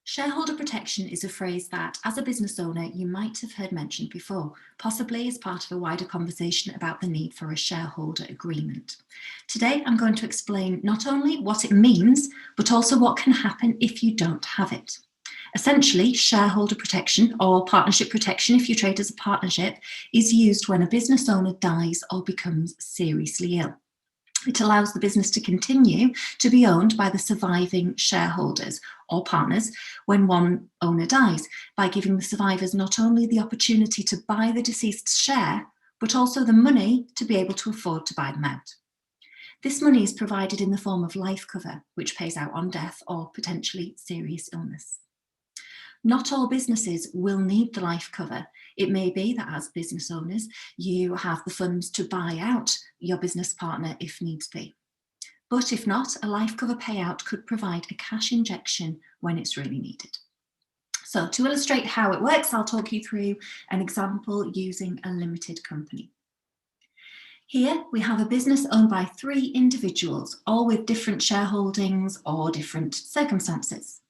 Shareholder protection is a phrase that, as a business owner, you might have heard mentioned before, possibly as part of a wider conversation about the need for a shareholder agreement. Today, I'm going to explain not only what it means, but also what can happen if you don't have it. Essentially, shareholder protection, or partnership protection if you trade as a partnership, is used when a business owner dies or becomes seriously ill. It allows the business to continue to be owned by the surviving shareholders or partners when one owner dies, by giving the survivors not only the opportunity to buy the deceased's share, but also the money to be able to afford to buy them out. This money is provided in the form of life cover, which pays out on death or potentially serious illness. Not all businesses will need the life cover. It may be that as business owners, you have the funds to buy out your business partner if needs be. But if not, a life cover payout could provide a cash injection when it's really needed. So to illustrate how it works, I'll talk you through an example using a limited company. Here we have a business owned by 3 individuals, all with different shareholdings or different circumstances.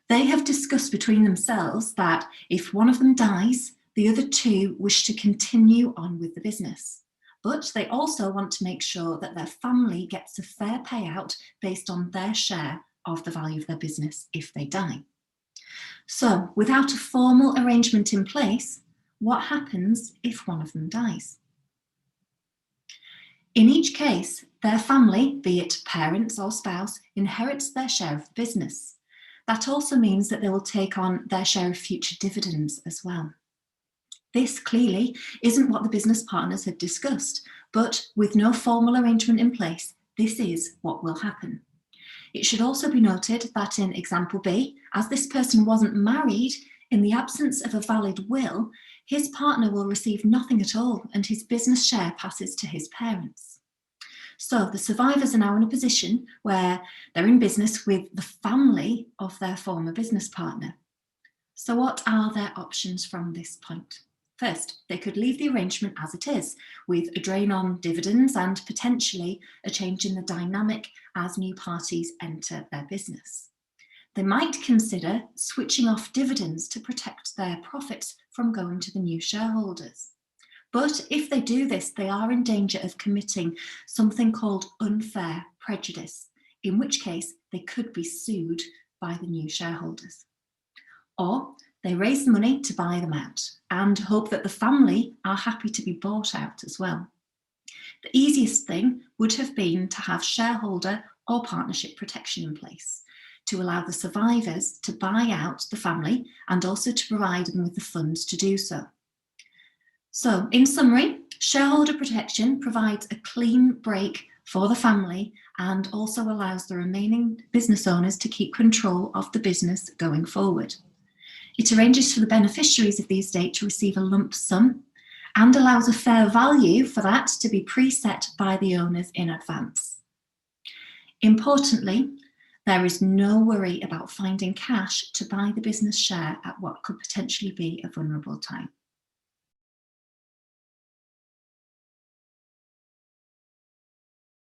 They have discussed between themselves that if one of them dies, the other 2 wish to continue on with the business. But they also want to make sure that their family gets a fair payout based on their share of the value of their business if they die. So, without a formal arrangement in place, what happens if one of them dies? In each case, their family, be it parents or spouse, inherits their share of the business. That also means that they will take on their share of future dividends as well. This clearly isn't what the business partners had discussed, but with no formal arrangement in place, this is what will happen. It should also be noted that in example B, as this person wasn't married, in the absence of a valid will, his partner will receive nothing at all and his business share passes to his parents. So the survivors are now in a position where they're in business with the family of their former business partner. So what are their options from this point? First, they could leave the arrangement as it is, with a drain on dividends and potentially a change in the dynamic as new parties enter their business. They might consider switching off dividends to protect their profits from going to the new shareholders. But if they do this, they are in danger of committing something called unfair prejudice, in which case they could be sued by the new shareholders. Or they raise money to buy them out and hope that the family are happy to be bought out as well. The easiest thing would have been to have shareholder or partnership protection in place to allow the survivors to buy out the family and also to provide them with the funds to do so. So, in summary, shareholder protection provides a clean break for the family and also allows the remaining business owners to keep control of the business going forward. It arranges for the beneficiaries of the estate to receive a lump sum and allows a fair value for that to be preset by the owners in advance. Importantly, there is no worry about finding cash to buy the business share at what could potentially be a vulnerable time.